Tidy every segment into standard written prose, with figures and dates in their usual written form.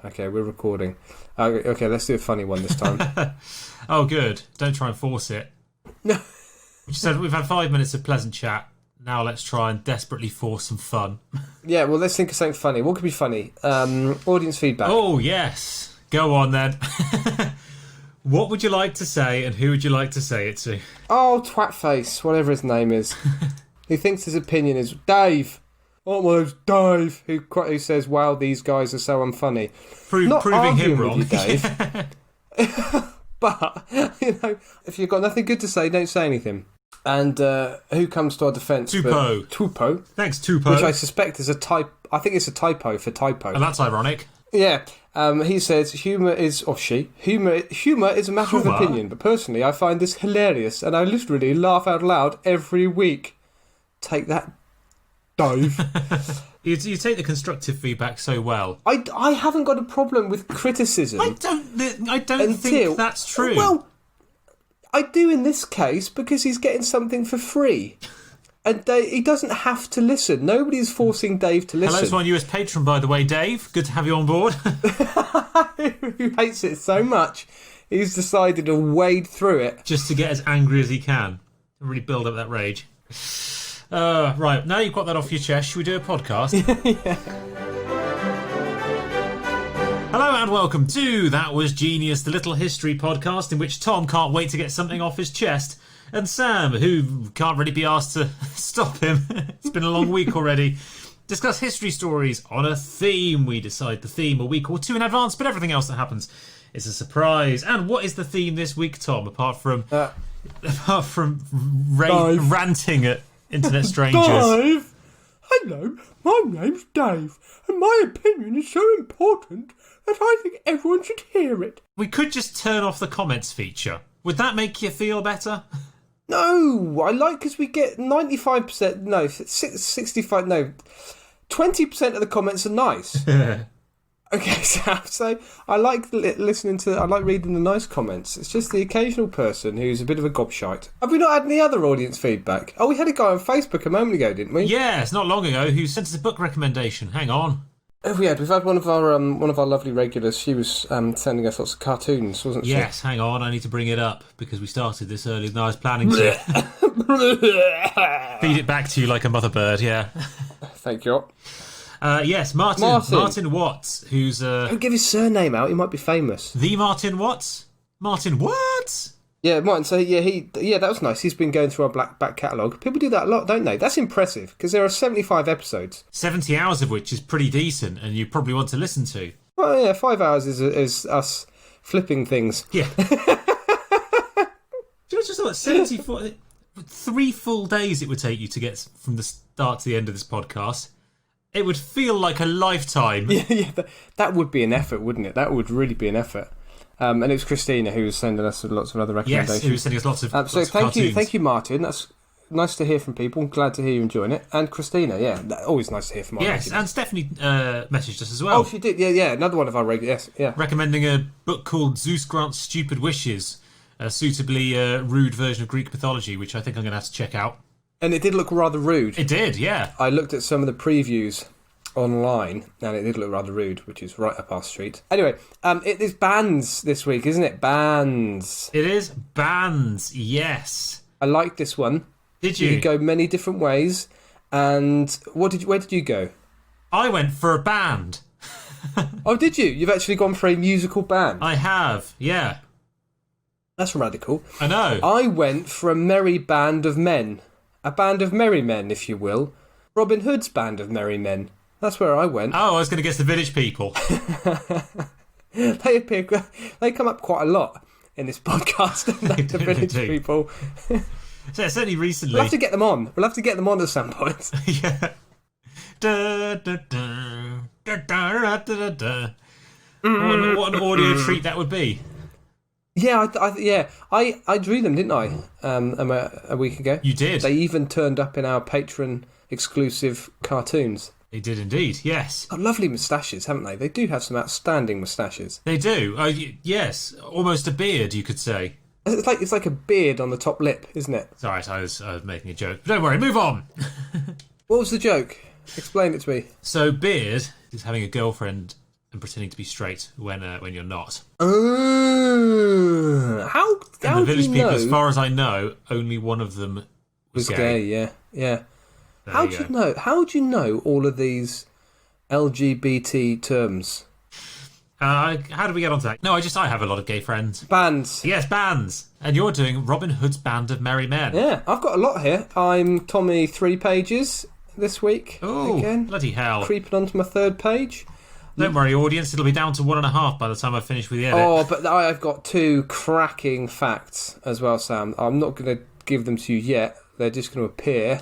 Okay, we're recording. Okay, let's do a funny one this time. Oh, good. Don't try and force it. No. We said we've had 5 minutes of pleasant chat. Now let's try and desperately force some fun. Yeah, well, let's think of something funny. What could be funny? Audience feedback. Oh, yes. Go on, then. What would you like to say, and who would you like to say it to? Oh, twatface, whatever his name is. He thinks his opinion is Dave. Oh, well, it's Dave who says, wow, these guys are so unfunny. Proving him wrong. With you, Dave. But, if you've got nothing good to say, don't say anything. And who comes to our defence? Tupo. Thanks, Tupo. Which I suspect is a type. I think it's a typo for typo. And that's ironic. Yeah. He says humour is, or she, humour is a matter of opinion, but personally I find this hilarious and I literally laugh out loud every week. Take that, Dave. You take the constructive feedback so well. I haven't got a problem with criticism. I don't think that's true. Well, I do in this case because he's getting something for free. And he doesn't have to listen. Nobody's forcing Dave to listen. Hello to our newest patron, by the way, Dave. Good to have you on board. Who hates it so much, he's decided to wade through it. Just to get as angry as he can. And really build up that rage. Right, now you've got that off your chest, should we do a podcast? Yeah. Hello and welcome to That Was Genius, the little history podcast in which Tom can't wait to get something off his chest. And Sam, who can't really be asked to stop him, it's been a long week already, discuss history stories on a theme. We decide the theme a week or two in advance, but everything else that happens is a surprise. And what is the theme this week, Tom, apart from ranting at internet strangers? Dave! Hello, my name's Dave, and my opinion is so important that I think everyone should hear it. We could just turn off the comments feature. Would that make you feel better? No, I like because we get 95%, no, 65, no, 20% of the comments are nice. Okay, so I like listening to, I like reading the nice comments. It's just the occasional person who's a bit of a gobshite. Have we not had any other audience feedback? Oh, we had a guy on Facebook a moment ago, didn't we? Yes, not long ago, who sent us a book recommendation. Hang on. Oh, we've had one of our lovely regulars. She was sending us lots of cartoons, wasn't she? Yes, hang on, I need to bring it up because we started this earlier than I was planning to. Feed it back to you like a mother bird, yeah. Thank you. Yes, Martin Watts, who's don't give his surname out. He might be famous. The Martin Watts. Martin Watts. Yeah, Martin. So yeah, that was nice. He's been going through our back catalogue. People do that a lot, don't they? That's impressive because there are 75 episodes, 70 hours of which is pretty decent, and you probably want to listen to. Well, yeah, 5 hours is us flipping things. Yeah. Just thought 74. 3 full days it would take you to get from the start to the end of this podcast. It would feel like a lifetime. Yeah, that would be an effort, wouldn't it? That would really be an effort. And it was Christina who was sending us lots of other recommendations. Yes, who was sending us lots of thank you, Martin. That's nice to hear from people. I'm glad to hear you enjoying it. And Christina, yeah, always nice to hear from our Yes, regulars. and Stephanie messaged us as well. Oh, she did. Yeah, another one of our regulars. Yes, yeah. Recommending a book called Zeus Grants Stupid Wishes, a suitably rude version of Greek mythology, which I think I'm going to have to check out. And it did look rather rude. It did, yeah. I looked at some of the previews online, and it did look rather rude, which is right up our street. Anyway, it is bands this week, isn't it? Bands. It is bands, yes. I liked this one. Did you? You could go many different ways. And where did you go? I went for a band. Oh, did you? You've actually gone for a musical band? I have, yeah. That's radical. I know. I went for a merry band of men. A band of merry men, if you will. Robin Hood's band of merry men. That's where I went. Oh, I was going to guess the village people. They come up quite a lot in this podcast, the village people. So certainly recently. We'll have to get them on. We'll have to get them on at some point. Yeah. What an audio treat that would be. Yeah, I drew them, didn't I? A week ago. You did. They even turned up in our Patreon exclusive cartoons. They did indeed, yes. Got lovely moustaches, haven't they? They do have some outstanding moustaches. They do. Yes, almost a beard, you could say. It's like a beard on the top lip, isn't it? It's all right, I was making a joke. But don't worry, move on. What was the joke? Explain it to me. So Beard is having a girlfriend and pretending to be straight when you're not. How And the village do you people, know? as far as I know, only one of them was gay. Yeah. There How you do go. you know? How do you know all of these LGBT terms? How did we get onto that? No, I have a lot of gay friends. Bands. Yes, bands. And you're doing Robin Hood's Band of Merry Men. Yeah, I've got a lot here. I'm Tommy 3 pages this week. Oh, again. bloody hell. Creeping onto my 3rd page. Don't worry, audience. It'll be down to 1.5 by the time I finish with the edit. Oh, but I've got 2 cracking facts as well, Sam. I'm not going to give them to you yet. They're just going to appear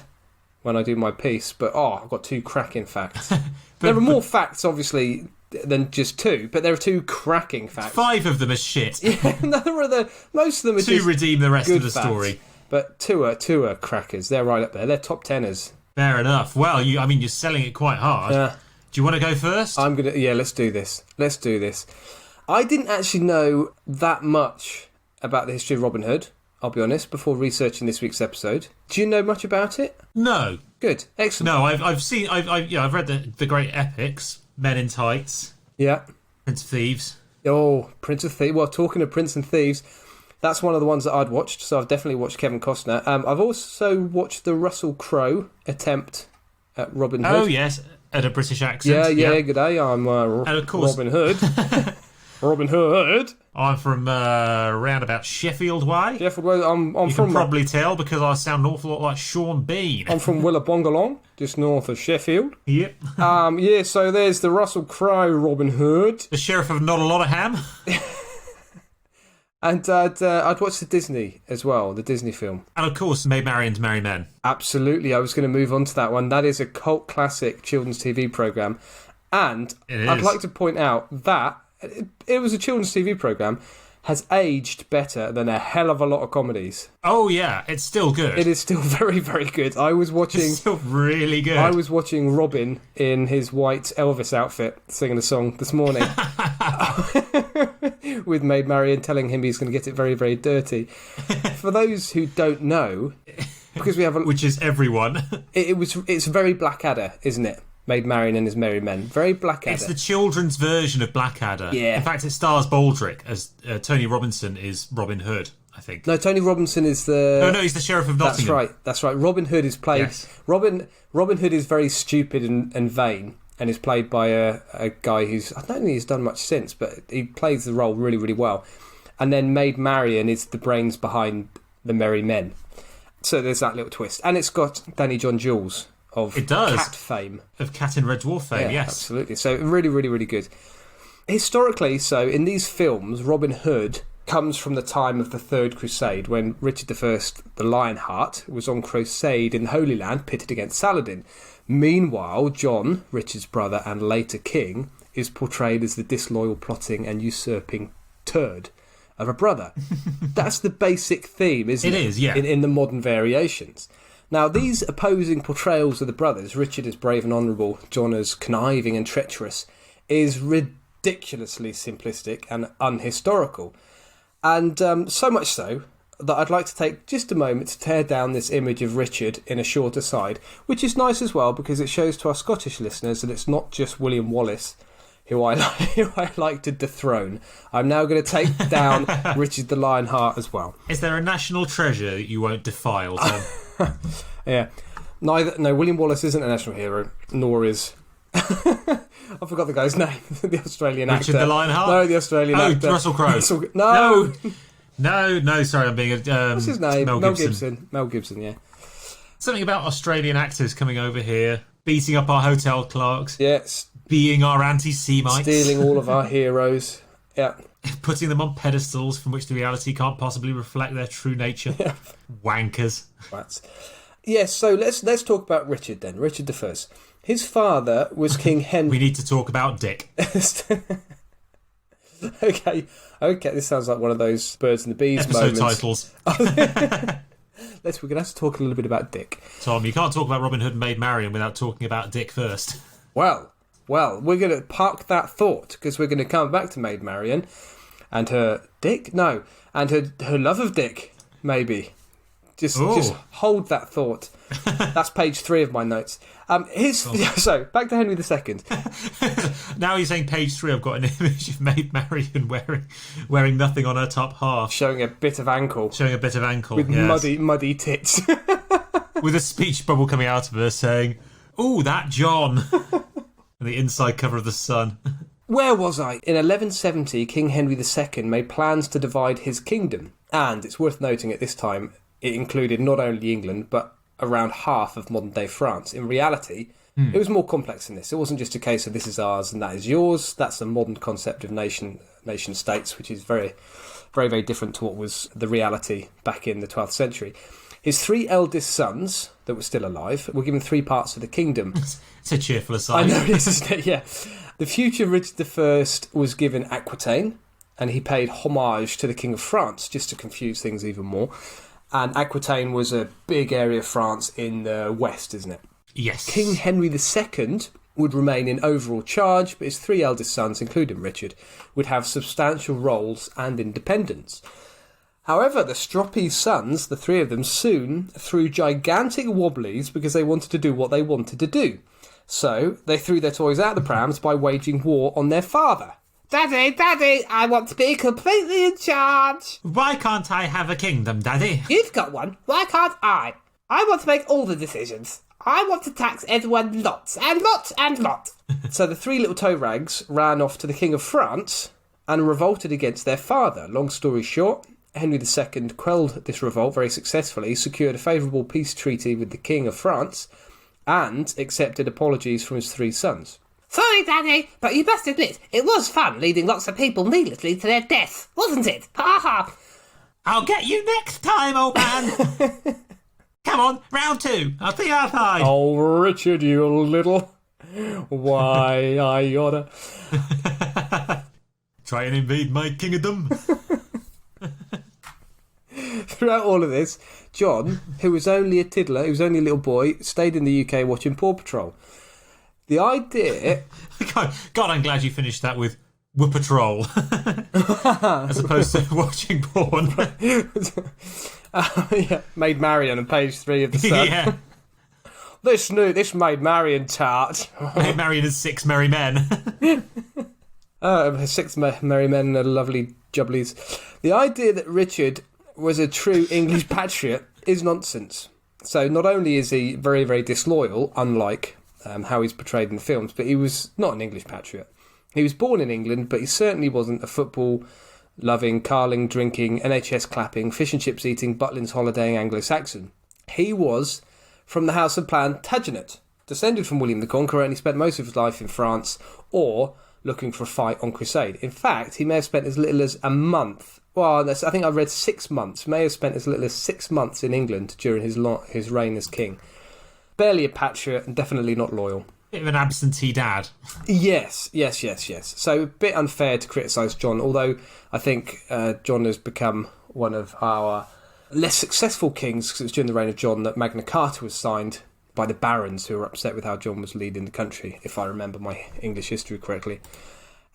when I do my piece. But, I've got 2 cracking facts. There are more facts, obviously, than just 2, but there are 2 cracking facts. 5 of them are shit. Yeah, most of them are To just redeem the rest good of the facts. story. But 2 are crackers. They're right up there. They're top 10ers. Fair enough. Well, you're selling it quite hard. Yeah. Do you want to go first? Let's do this. I didn't actually know that much about the history of Robin Hood, I'll be honest, before researching this week's episode. Do you know much about it? No. Good. Excellent. No, I've read the great epics, Men in Tights, Yeah. Prince of Thieves. Oh, Prince of Thieves. Well, talking of Prince and Thieves, that's one of the ones that I'd watched, so I've definitely watched Kevin Costner. I've also watched the Russell Crowe attempt at Robin Hood. Oh, yes, at a British accent. Yeah, good day. I'm And of course, Robin Hood. Robin Hood. I'm from round about Sheffield way. Sheffield, well, I'm You from can probably tell because I sound an awful lot like Sean Bean. I'm from Willabongalong, just north of Sheffield. Yep. So there's the Russell Crowe Robin Hood. The Sheriff of Not a Lot of Ham. And I'd watched the Disney as well, the Disney film. And of course, Maid, Marian's Merry Men. Absolutely, I was going to move on to that one. That is a cult classic children's TV programme. And I'd like to point out that it was a children's TV programme, has aged better than a hell of a lot of comedies. Oh, yeah, it's still good. It is still very, very good. It's still really good. I was watching Robin in his white Elvis outfit singing a song this morning with Maid Marian telling him he's going to get it very, very dirty. For those who don't know, because we have which is everyone. It's very Blackadder, isn't it? Maid Marian and his Merry Men. Very Blackadder. It's the children's version of Blackadder. Yeah. In fact, it stars Baldrick as Tony Robinson is Robin Hood, I think. No, Tony Robinson is the... No, he's the Sheriff of Nottingham. That's right. Robin Hood is played... Yes. Robin Hood is very stupid and vain, and is played by a guy who's... I don't think he's done much since, but he plays the role really, really well. And then Maid Marian is the brains behind the Merry Men. So there's that little twist. And it's got Danny John Jules of Cat fame. Of Cat in Red Dwarf fame, yes. Absolutely. So really, really, really good. Historically, so in these films, Robin Hood comes from the time of the Third Crusade, when Richard I, the Lionheart, was on crusade in the Holy Land, pitted against Saladin. Meanwhile, John, Richard's brother and later king, is portrayed as the disloyal, plotting and usurping turd of a brother. That's the basic theme, isn't it? It is, yeah. In the modern variations. Now, these opposing portrayals of the brothers, Richard as brave and honourable, John as conniving and treacherous, is ridiculously simplistic and unhistorical. And so much so that I'd like to take just a moment to tear down this image of Richard in a short aside, which is nice as well because it shows to our Scottish listeners that it's not just William Wallace who I like to dethrone. I'm now going to take down Richard the Lionheart as well. Is there a national treasure that you won't defile, Tom? Yeah. No, William Wallace isn't a national hero, nor is... I forgot the guy's name. The Australian actor. Richard the Lionheart? No, the Australian actor. Russell Crowe. No, sorry, I'm being... What's his name? Mel Gibson. Mel Gibson, yeah. Something about Australian actors coming over here, beating up our hotel clerks, Yes. being our anti-Semites, Stealing all of our heroes. Yeah. putting them on pedestals from which the reality can't possibly reflect their true nature. Yeah. Wankers. Yes, so let's talk about Richard then. Richard I. His father was King Henry. We need to talk about Dick. Okay, this sounds like one of those birds and the bees Episode moments. titles. We're going to have to talk a little bit about Dick. Tom, you can't talk about Robin Hood and Maid Marian without talking about Dick first. Well, we're going to park that thought because we're going to come back to Maid Marian and her Dick. No, and her love of Dick, maybe. Just Ooh. hold that thought. That's page 3 of my notes. So, back to Henry II. Now you're saying page 3, I've got an image of Maid Marian wearing nothing on her top half. Showing a bit of ankle. With muddy tits. With a speech bubble coming out of her saying, "Ooh, that John." And the inside cover of the Sun. Where was I? In 1170, King Henry II made plans to divide his kingdom. And it's worth noting at this time, it included not only England, but around half of modern-day France. In reality, it was more complex than this. It wasn't just a case of this is ours and that is yours. That's a modern concept of nation-states, which is very, very, very different to what was the reality back in the 12th century. His 3 eldest sons that were still alive were given 3 parts of the kingdom. It's a cheerful aside. I know it is, isn't it? Yeah. The future Richard I was given Aquitaine, and he paid homage to the King of France, just to confuse things even more. And Aquitaine was a big area of France in the west, isn't it? Yes. King Henry II would remain in overall charge, but his 3 eldest sons, including Richard, would have substantial roles and independence. However, the stroppy sons, the 3 of them, soon threw gigantic wobblies because they wanted to do what they wanted to do. So, they threw their toys out the prams by waging war on their father. Daddy, I want to be completely in charge. Why can't I have a kingdom, Daddy? You've got one. Why can't I? I want to make all the decisions. I want to tax everyone lots and lots and lots. So the 3 little toe rags ran off to the King of France and revolted against their father. Long story short, Henry II quelled this revolt very successfully, secured a favourable peace treaty with the King of France, and accepted apologies from his 3 sons. Sorry, Daddy, but you must admit, it was fun leading lots of people needlessly to their death, wasn't it? Ha ha! I'll get you next time, old man! Come on, round 2. I'll be outside. Oh, Richard, you little... Why, I oughta... Try and invade my kingdom. Throughout all of this, John, who was only a tiddler, who was only a little boy, stayed in the UK watching Paw Patrol. The idea... God, I'm glad you finished that with Whoop Patrol. As opposed to watching porn. Yeah, Maid Marian on page 3 of the Sun. Yeah. This Maid Marian tart. Maid Marian and 6 merry men. 6 merry men and lovely jubblies. The idea that Richard was a true English patriot is nonsense. So not only is he very, very disloyal, unlike how he's portrayed in the films, but he was not an English patriot. He was born in England, but he certainly wasn't a football-loving, carling, drinking, NHS clapping, fish and chips eating, Butlins holidaying Anglo-Saxon. He was from the House of Plantagenet, descended from William the Conqueror, and he spent most of his life in France or looking for a fight on crusade. In fact, he may have spent as little as a month. Well, I think I read 6 months. May have spent as little as 6 months in England during his reign as king. Barely a patriot and definitely not loyal. Bit of an absentee dad. Yes. So a bit unfair to criticise John, although I think John has become one of our less successful kings, because it was during the reign of John that Magna Carta was signed by the barons who were upset with how John was leading the country, if I remember my English history correctly.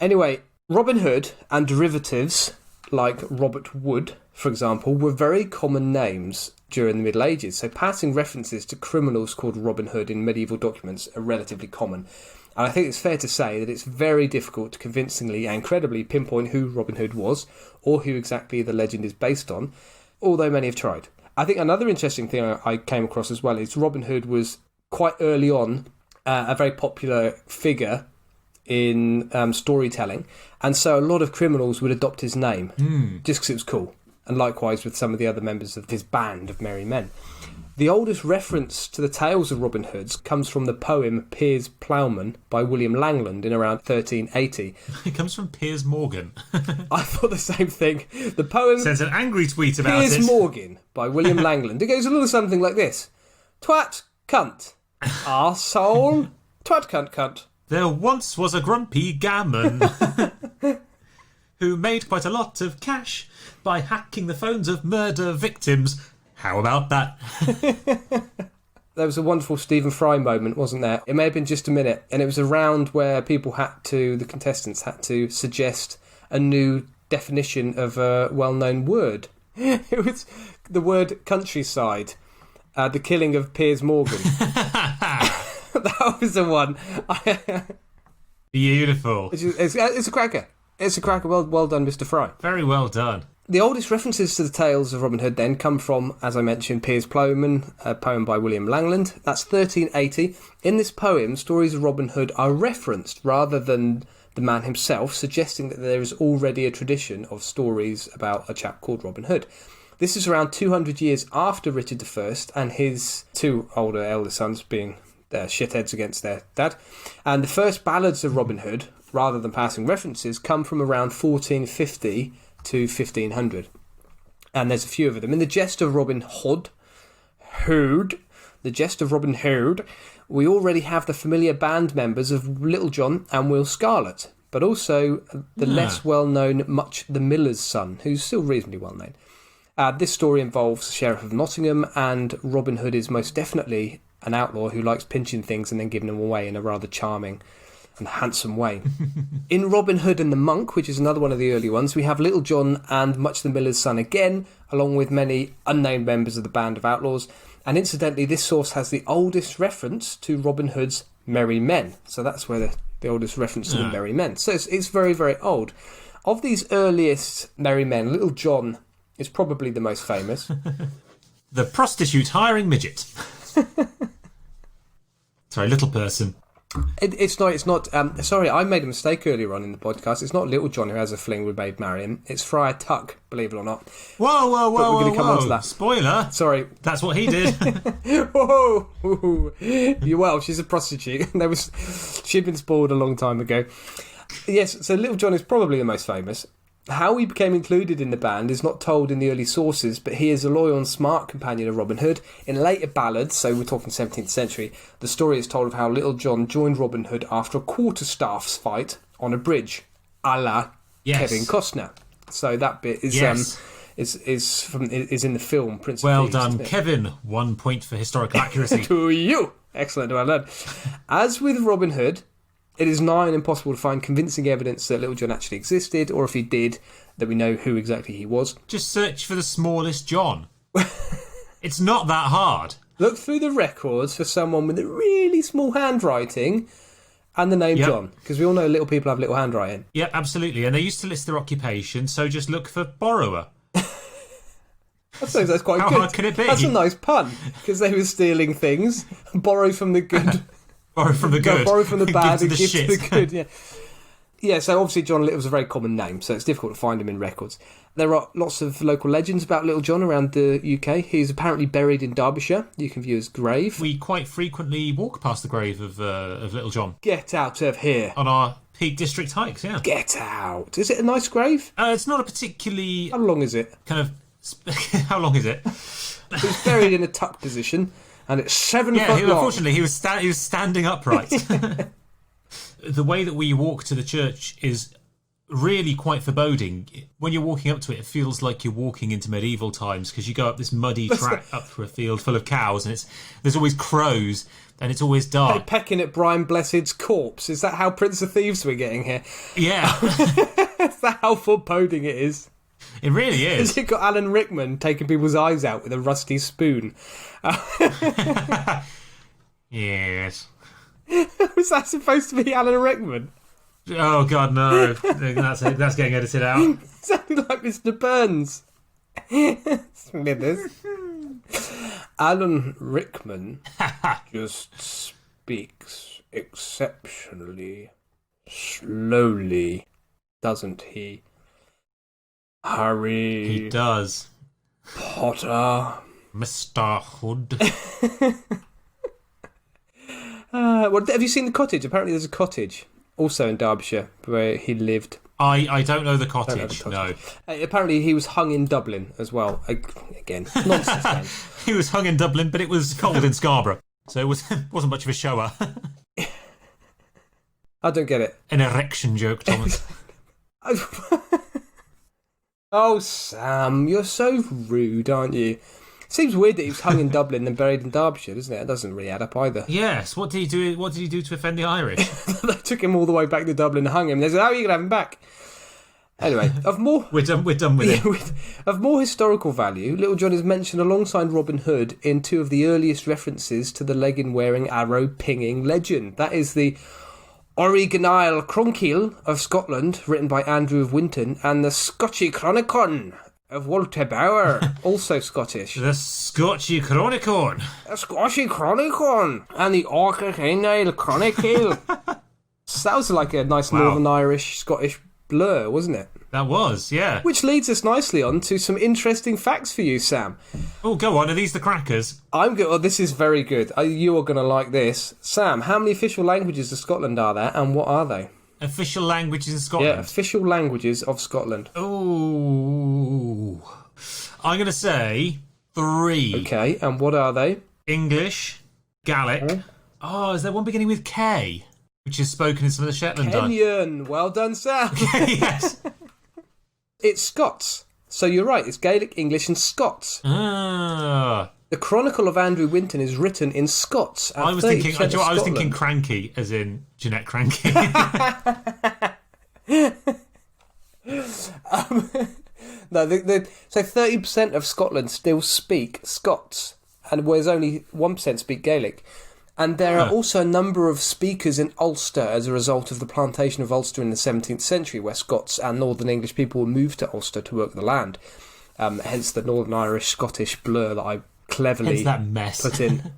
Anyway, Robin Hood and derivatives like Robert Wood, for example, were very common names during the Middle Ages, so passing references to criminals called Robin Hood in medieval documents are relatively common. And I think it's fair to say that it's very difficult to convincingly and credibly pinpoint who Robin Hood was, or who exactly the legend is based on, although many have tried. I think another interesting thing I came across as well is Robin Hood was quite early on a very popular figure in storytelling, and so a lot of criminals would adopt his name just because it was cool, and likewise with some of the other members of his band of merry men. The oldest reference to the tales of Robin Hood comes from the poem Piers Plowman by William Langland in around 1380. It comes from Piers Morgan. I thought the same thing. The poem sends an angry tweet about Piers it. Morgan by William Langland. It goes a little something like this. Twat, cunt. Arsehole. Twat, cunt, cunt. There once was a grumpy gammon who made quite a lot of cash by hacking the phones of murder victims. How about that? There was a wonderful Stephen Fry moment, wasn't there? It may have been just a minute, and it was a round where the contestants had to suggest a new definition of a well-known word. It was the word countryside, the killing of Piers Morgan. That was the one. Beautiful. It's a cracker. It's a cracker. Well done, Mr. Fry. Very well done. The oldest references to the tales of Robin Hood then come from, as I mentioned, Piers Plowman, a poem by William Langland. That's 1380. In this poem, stories of Robin Hood are referenced rather than the man himself, suggesting that there is already a tradition of stories about a chap called Robin Hood. This is around 200 years after Richard I and his two older elder sons being shitheads against their dad. And the first ballads of Robin Hood, rather than passing references, come from around 1450 to 1500. And there's a few of them. In the Jest of Robin Hood, the Jest of Robin Hood, we already have the familiar band members of Little John and Will Scarlet, but also the less well-known Much the Miller's Son, who's still reasonably well-known. This story involves the Sheriff of Nottingham, and Robin Hood is most definitely an outlaw who likes pinching things and then giving them away in a rather charming and handsome way. In Robin Hood and the Monk, which is another one of the early ones, we have Little John and Much the Miller's Son again, along with many unnamed members of the band of outlaws. And incidentally, this source has the oldest reference to Robin Hood's Merry Men. So that's where the oldest reference to the Merry Men. So it's very, very old. Of these earliest Merry Men, Little John is probably the most famous. The prostitute hiring midget. Sorry, little person. It's not. Sorry, I made a mistake earlier on in the podcast. It's not Little John who has a fling with Maid Marian. It's Friar Tuck, believe it or not. Whoa, But we're going to come on to that. Spoiler. Sorry. That's what he did. Whoa. Well, she's a prostitute. She'd been spoiled a long time ago. Yes, so Little John is probably the most famous. How he became included in the band is not told in the early sources, but he is a loyal and smart companion of Robin Hood. In later ballads, so we're talking 17th century, the story is told of how Little John joined Robin Hood after a quarterstaff's fight on a bridge, a la Kevin Costner. So that bit is is in the film Prince of Thieves. Well done, Kevin. 1 point for historical accuracy. To you! Excellent, well done. As with Robin Hood, it is nigh on impossible to find convincing evidence that Little John actually existed, or if he did, that we know who exactly he was. Just search for the smallest John. It's not that hard. Look through the records for someone with a really small handwriting and the name John, because we all know little people have little handwriting. Yeah, absolutely. And they used to list their occupation, so just look for borrower. I suppose that's quite good. How hard can it be? That's a nice pun, because they were stealing things, borrow from the good. Borrow from the good. Borrow from the bad and give shit. to the good, yeah. Yeah, so obviously John Little was a very common name, so it's difficult to find him in records. There are lots of local legends about Little John around the UK. He's apparently buried in Derbyshire. You can view his grave. We quite frequently walk past the grave of Little John. Get out of here. On our Peak District hikes, yeah. Get out. Is it a nice grave? It's not a particularly... How long is it? Kind of... How long is it? He's buried in a tuck position, and it's 7 foot long. Unfortunately, he was standing upright. The way that we walk to the church is really quite foreboding. When you're walking up to it, it feels like you're walking into medieval times, because you go up this muddy track up through a field full of cows, and there's always crows, and it's always dark. They're pecking at Brian Blessed's corpse. Is that how Prince of Thieves we're getting here? Yeah. Is that how foreboding it is? It really is. Has it got Alan Rickman taking people's eyes out with a rusty spoon? Yes. Was that supposed to be Alan Rickman? Oh, God, no. That's getting edited out. It sounded like Mr. Burns. Smithers. Alan Rickman just speaks exceptionally slowly, doesn't he? Harry. He does. Potter. Mr. Hood. Have you seen The Cottage? Apparently there's a cottage, also in Derbyshire, where he lived. I don't know the cottage, no. Apparently he was hung in Dublin as well. Again, nonsense. He was hung in Dublin, but it was cold in Scarborough, so it wasn't much of a shower. I don't get it. An erection joke, Thomas. Oh, Sam, you're so rude, aren't you? Seems weird that he was hung in Dublin and buried in Derbyshire, doesn't it? It doesn't really add up either. Yes. What did he do? What did he do to offend the Irish? They took him all the way back to Dublin and hung him. They said, "How are you going to have him back?" Anyway, of more We're done with it. of more historical value, Little John is mentioned alongside Robin Hood in two of the earliest references to the legging-wearing, arrow-pinging legend. That is the Original Chronicle of Scotland, written by Andrew of Winton, and the Scotchy Chronicon of Walter Bauer, also Scottish. The Scotchy Chronicon. The Scotchy Chronicon and the Original Chronicle. Sounds like a nice Northern Irish Scottish blur, wasn't it? That was, yeah. Which leads us nicely on to some interesting facts for you, Sam. Oh, go on. Are these the crackers? I'm good. Oh, this is very good. You are going to like this. Sam, how many official languages of Scotland are there, and what are they? Official languages in Scotland? Yeah, official languages of Scotland. Oh, I'm going to say 3. Okay, and what are they? English, Gaelic. Oh, is there one beginning with K? Which is spoken in some of the Shetland Islands. Kenyan. Well done, Sam. Yes. It's Scots. So you're right, it's Gaelic, English and Scots. Ah. The Chronicle of Andrew Winton is written in Scots. I was thinking cranky, as in Jeanette Cranky. No, so 30% of Scotland still speak Scots, and whereas only 1% speak Gaelic. And there are also a number of speakers in Ulster as a result of the plantation of Ulster in the 17th century, where Scots and Northern English people were moved to Ulster to work the land. Hence the Northern Irish Scottish blur that I cleverly put in.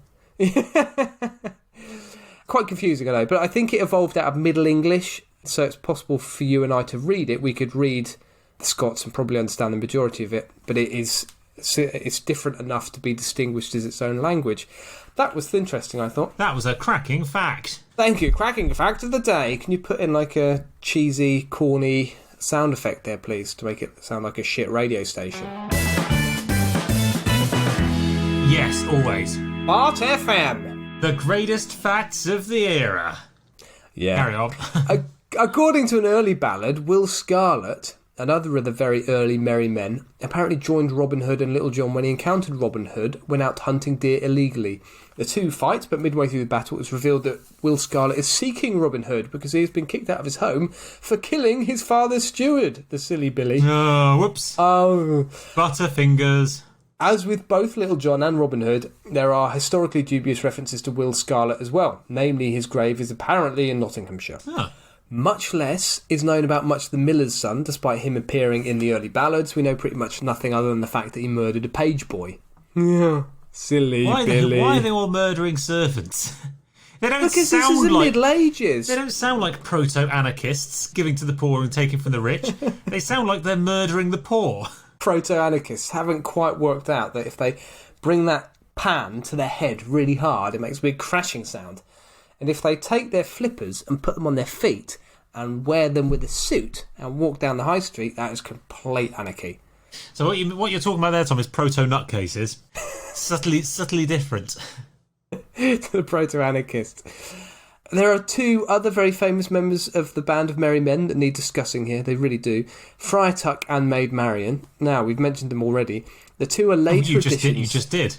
Quite confusing, I know, but I think it evolved out of Middle English, so it's possible for you and I to read it. We could read the Scots and probably understand the majority of it, but it's different enough to be distinguished as its own language. That was interesting, I thought. That was a cracking fact. Thank you. Cracking fact of the day. Can you put in like a cheesy, corny sound effect there, please, to make it sound like a shit radio station? Yes, always. Art FM. The greatest facts of the era. Yeah. Carry on. According to an early ballad, Will Scarlet, another of the very early merry men, apparently joined Robin Hood and Little John when he encountered Robin Hood when out hunting deer illegally. The two fight, but midway through the battle it was revealed that Will Scarlet is seeking Robin Hood because he has been kicked out of his home for killing his father's steward, the silly Billy. Oh, whoops. Oh. Butterfingers. As with both Little John and Robin Hood, there are historically dubious references to Will Scarlet as well. Namely, his grave is apparently in Nottinghamshire. Huh. Much less is known about Much the Miller's Son, despite him appearing in the early ballads. We know pretty much nothing other than the fact that he murdered a page boy. Yeah, silly Billy. Why are they all murdering servants? They don't because sound this is the like Middle Ages. They don't sound like proto-anarchists giving to the poor and taking from the rich. They sound like they're murdering the poor. Proto-anarchists haven't quite worked out that if they bring that pan to their head really hard, it makes a big crashing sound. And if they take their flippers and put them on their feet and wear them with a suit and walk down the high street, that is complete anarchy. So what you're talking about there, Tom, is proto-nutcases. subtly different. To the proto-anarchist. There are two other very famous members of the Band of Merry Men that need discussing here. They really do. Friar Tuck and Maid Marian. Now, we've mentioned them already. The two are later additions. You just did.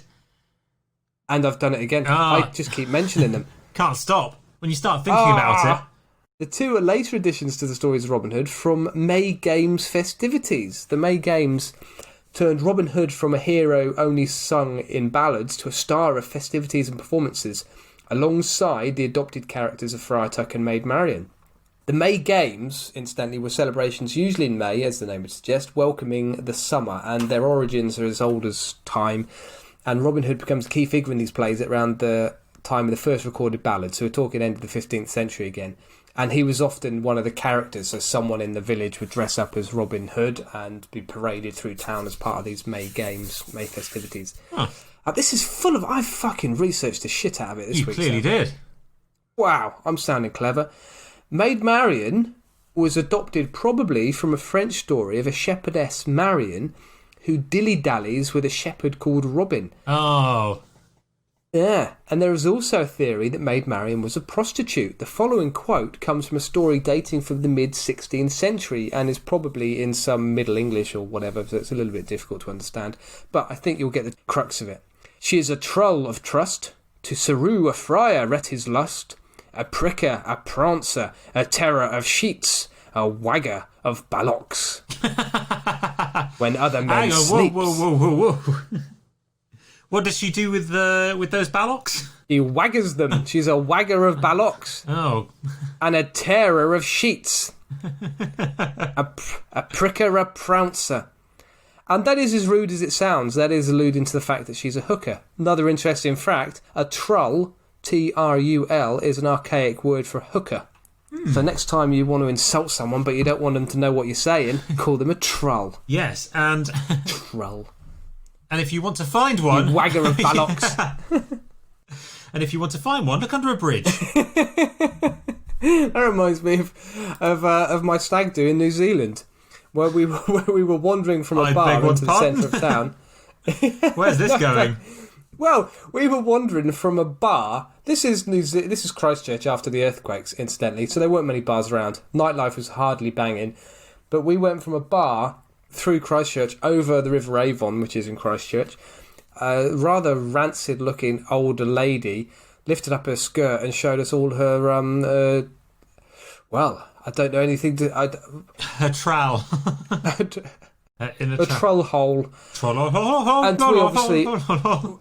And I've done it again. I just keep mentioning them. Can't stop. When you start thinking about it. The two are later additions to the stories of Robin Hood from May Games festivities. The May Games turned Robin Hood from a hero only sung in ballads to a star of festivities and performances, alongside the adopted characters of Friar Tuck and Maid Marian. The May Games, incidentally, were celebrations usually in May, as the name would suggest, welcoming the summer, and their origins are as old as time, and Robin Hood becomes a key figure in these plays at around the time of the first recorded ballad, so we're talking end of the 15th century again. And he was often one of the characters, so someone in the village would dress up as Robin Hood and be paraded through town as part of these May Games, May festivities. Huh. This is full of... I fucking researched the shit out of it this week. You clearly did. Wow, I'm sounding clever. Maid Marian was adopted probably from a French story of a shepherdess, Marian, who dilly-dallies with a shepherd called Robin. Oh. Yeah, and there is also a theory that Maid Marian was a prostitute. The following quote comes from a story dating from the mid-16th century and is probably in some Middle English or whatever, so it's a little bit difficult to understand. But I think you'll get the crux of it. She is a trull of trust, to Saru a friar at his lust, a pricker, a prancer, a terror of sheets, a wagger, of Ballocks. When other men Hang on, sleep. whoa. What does she do with those Ballocks? He waggers them. She's a wagger of Ballocks. Oh. And a tearer of sheets. a pricker, a prouncer. And that is as rude as it sounds. That is alluding to the fact that she's a hooker. Another interesting fact, a trull, T-R-U-L, is an archaic word for hooker. So next time you want to insult someone but you don't want them to know what you're saying, call them a trull. Yes, and... Trull. And if you want to find one... You wagger of Ballocks. And if you want to find one, look under a bridge. That reminds me of my stag do in New Zealand, where we were wandering from a bar into the centre of town. Where's this going? Well, we were wandering from a bar. This is Christchurch after the earthquakes, incidentally, so there weren't many bars around. Nightlife was hardly banging. But we went from a bar through Christchurch over the River Avon, which is in Christchurch. A rather rancid-looking older lady lifted up her skirt and showed us all her, well, I don't know anything to... A trowel. In a troll hole. And we obviously...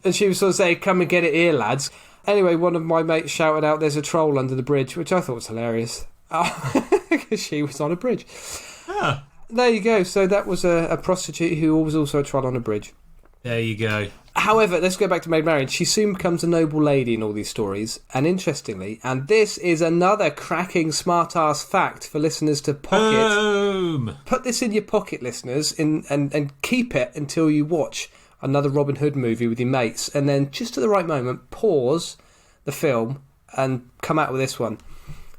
And she was sort of saying, come and get it here, lads. Anyway, one of my mates shouted out, there's a troll under the bridge, which I thought was hilarious. Because she was on a bridge. Ah. There you go. So that was a prostitute who was also a troll on a bridge. There you go. However, let's go back to Maid Marian. She soon becomes a noble lady in all these stories. And interestingly, and this is another cracking smart-ass fact for listeners to pocket. Boom! Put this in your pocket, listeners, and keep it until you watch another Robin Hood movie with your mates. And then, just at the right moment, pause the film and come out with this one.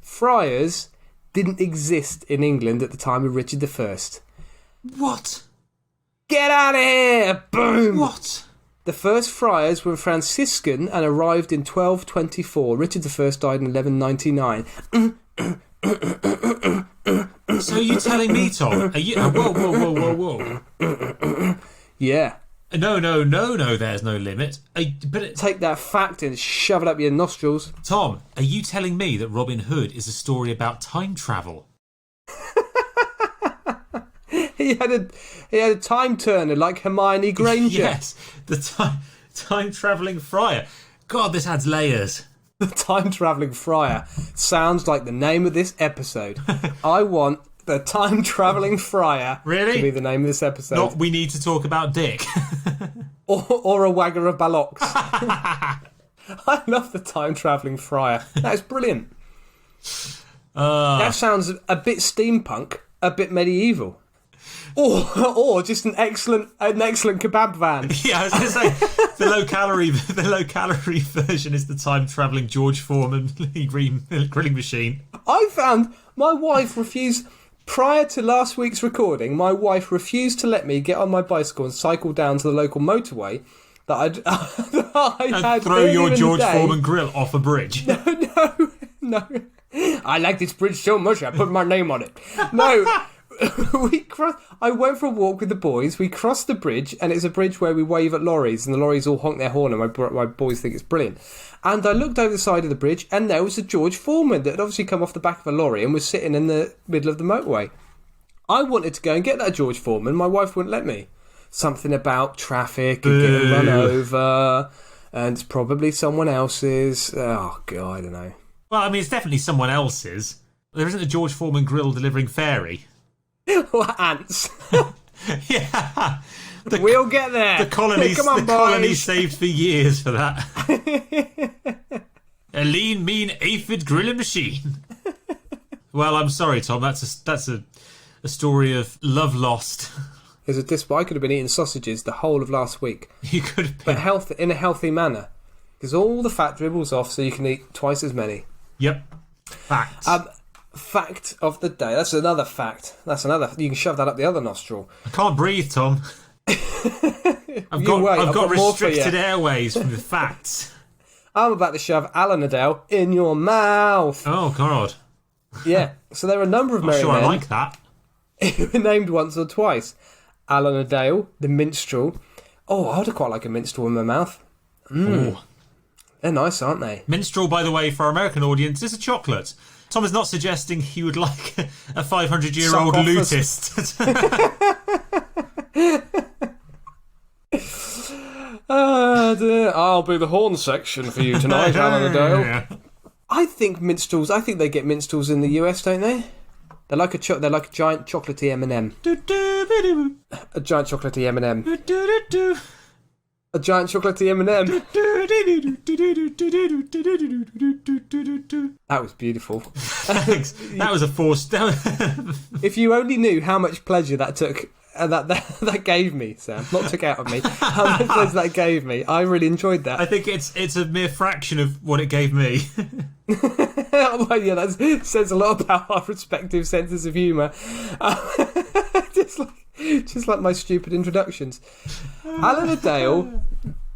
Friars didn't exist in England at the time of Richard I. What? Get out of here! Boom! What? The first friars were Franciscan and arrived in 1224. Richard I died in 1199. So are you telling me, Tom? Are you... Whoa. Yeah. No, there's no limit. Take that fact and shove it up your nostrils. Tom, are you telling me that Robin Hood is a story about time travel? He had a time turner like Hermione Granger. Yes, the time travelling friar. God, this adds layers. The time travelling friar sounds like the name of this episode. I want the time travelling friar really? To be the name of this episode. Not we need to talk about Dick. or a wagger of Ballocks. I love the time travelling friar. That is brilliant. That sounds a bit steampunk, a bit medieval. Or just an excellent kebab van. Yeah, I was going to say the low calorie version is the time travelling George Foreman grilling machine. I found my wife refused prior to last week's recording. My wife refused to let me get on my bicycle and cycle down to the local motorway that I had throw your George Foreman grill off a bridge. No. I like this bridge so much I put my name on it. No. I went for a walk with the boys. We crossed the bridge, and it's a bridge where we wave at lorries, and the lorries all honk their horn, and my boys think it's brilliant. And I looked over the side of the bridge, and there was a George Foreman that had obviously come off the back of a lorry and was sitting in the middle of the motorway. I wanted to go and get that George Foreman. My wife wouldn't let me. Something about traffic and getting run over, and it's probably someone else's. Oh, God, I don't know. Well, I mean, it's definitely someone else's. There isn't a George Foreman grill delivering fairy. Or ants. Yeah. We'll get there. The colony saved for years for that. A lean, mean, aphid grilling machine. Well, I'm sorry, Tom. That's a story of love lost. There's a disp. I could have been eating sausages the whole of last week. You could have been. But in a healthy manner. Because all the fat dribbles off so you can eat twice as many. Yep. Fact. Fact of the day. That's another fact. You can shove that up the other nostril. I can't breathe, Tom. I've got restricted airways from the facts. I'm about to shove Alan Adele in your mouth. Oh, God. Yeah. So there are a number of merry men. I like that. Who were named once or twice. Alan Adele, the minstrel. Oh, I'd quite like a minstrel in my mouth. Ooh. They're nice, aren't they? Minstrel, by the way, for our American audience, is a chocolate. Tom is not suggesting he would like a 500-year-old lutist. I'll be the horn section for you tonight, Alan Adele. I think they get minstrels in the US, don't they? They're like a giant chocolatey M&M. A giant chocolatey M&M. A giant chocolatey M&M. That was beautiful. Thanks. That was a forced... If you only knew how much pleasure that took... that gave me, Sam. Not took out of me. How much pleasure that gave me. I really enjoyed that. I think it's a mere fraction of what it gave me. Well, yeah, that says a lot about our respective senses of humour. Just like my stupid introductions. Alan Adele,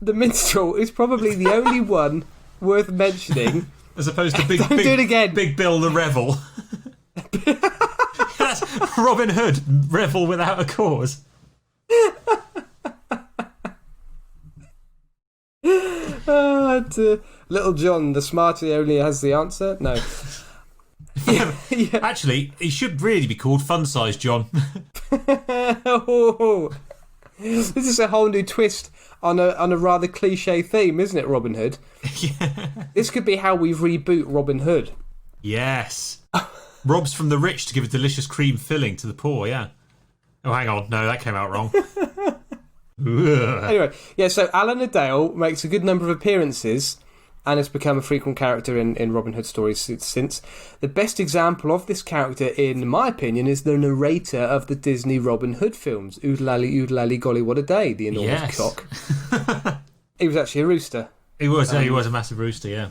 the minstrel, is probably the only one worth mentioning. As opposed to Big do it again. Big Bill the Revel. That's Robin Hood, revel without a cause. Little John, the smarty only has the answer. No. Yeah. Actually, he should really be called Fun Size John. This is a whole new twist on a rather cliche theme, isn't it, Robin Hood? Yeah. This could be how we reboot Robin Hood. Yes. Robs from the rich to give a delicious cream filling to the poor, yeah. Oh, hang on. No, that came out wrong. Anyway, yeah, so Alan Adele makes a good number of appearances and has become a frequent character in Robin Hood stories since. The best example of this character, in my opinion, is the narrator of the Disney Robin Hood films. Oodlally, golly, what a day, the enormous cock. He was actually a rooster. He was a massive rooster, yeah.